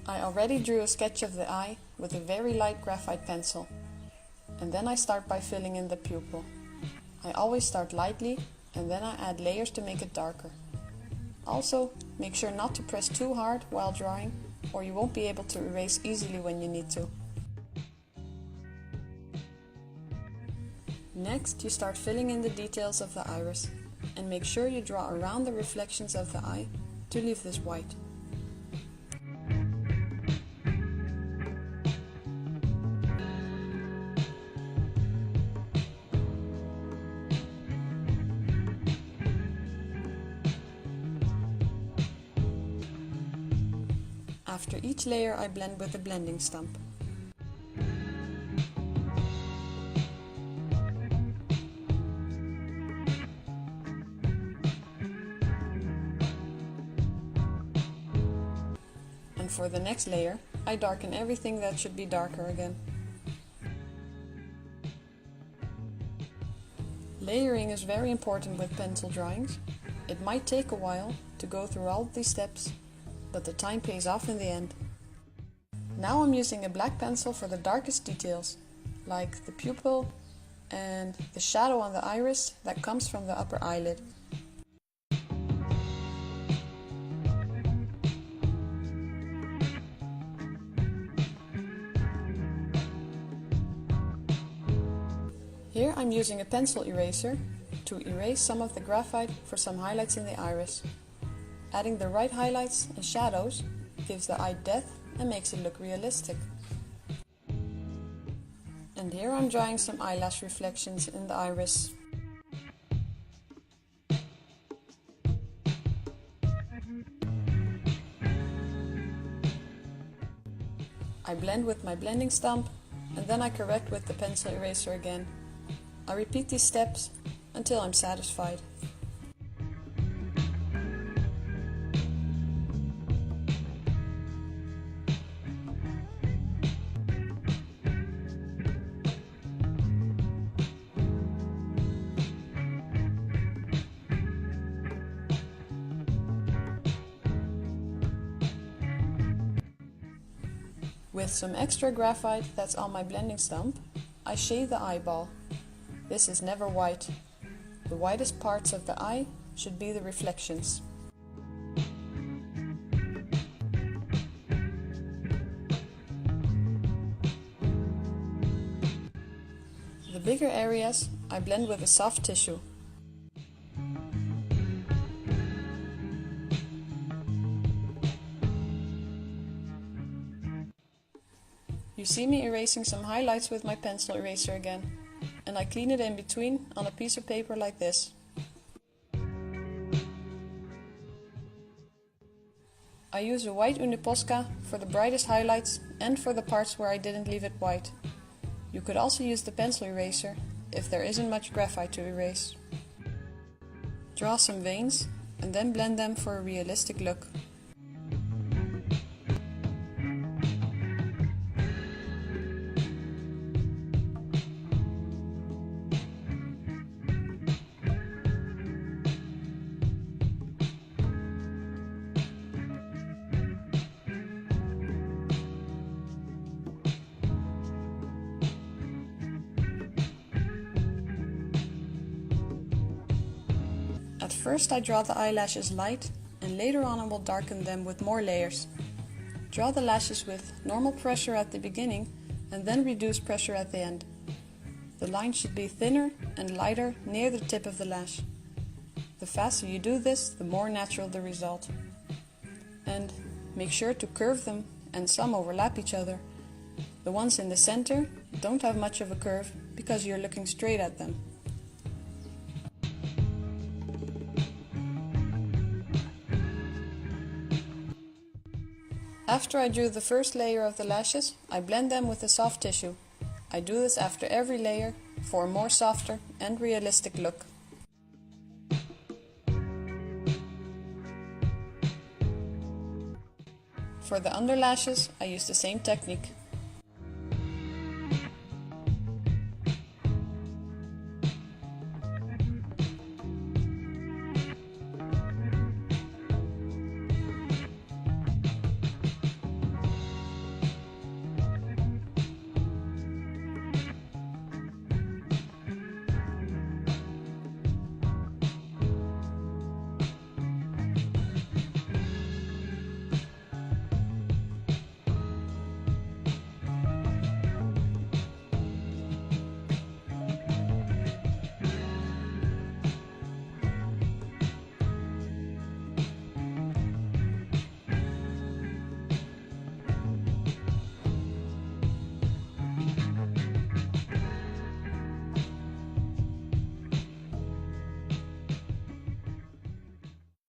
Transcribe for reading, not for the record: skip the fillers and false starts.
I already drew a sketch of the eye with a very light graphite pencil, and then I start by filling in the pupil. I always start lightly and then I add layers to make it darker. Also, make sure not to press too hard while drawing, or you won't be able to erase easily when you need to. Next, you start filling in the details of the iris, and make sure you draw around the reflections of the eye to leave this white. After each layer I blend with a blending stump. And for the next layer, I darken everything that should be darker again. Layering is very important with pencil drawings. It might take a while to go through all of these steps, but the time pays off in the end. Now I'm using a black pencil for the darkest details, like the pupil and the shadow on the iris that comes from the upper eyelid. Here I'm using a pencil eraser to erase some of the graphite for some highlights in the iris. Adding the right highlights and shadows gives the eye depth and makes it look realistic. And here I'm drawing some eyelash reflections in the iris. I blend with my blending stump and then I correct with the pencil eraser again. I repeat these steps until I'm satisfied. With some extra graphite that's on my blending stump, I shade the eyeball. This is never white. The whitest parts of the eye should be the reflections. The bigger areas I blend with a soft tissue. You see me erasing some highlights with my pencil eraser again, and I clean it in between on a piece of paper like this. I use a white Uniposca for the brightest highlights and for the parts where I didn't leave it white. You could also use the pencil eraser if there isn't much graphite to erase. Draw some veins and then blend them for a realistic look. At first I draw the eyelashes light, and later on I will darken them with more layers. Draw the lashes with normal pressure at the beginning and then reduce pressure at the end. The line should be thinner and lighter near the tip of the lash. The faster you do this, the more natural the result. And make sure to curve them, and some overlap each other. The ones in the center don't have much of a curve because you're looking straight at them. After I drew the first layer of the lashes, I blend them with a soft tissue. I do this after every layer for a more softer and realistic look. For the underlashes, I use the same technique.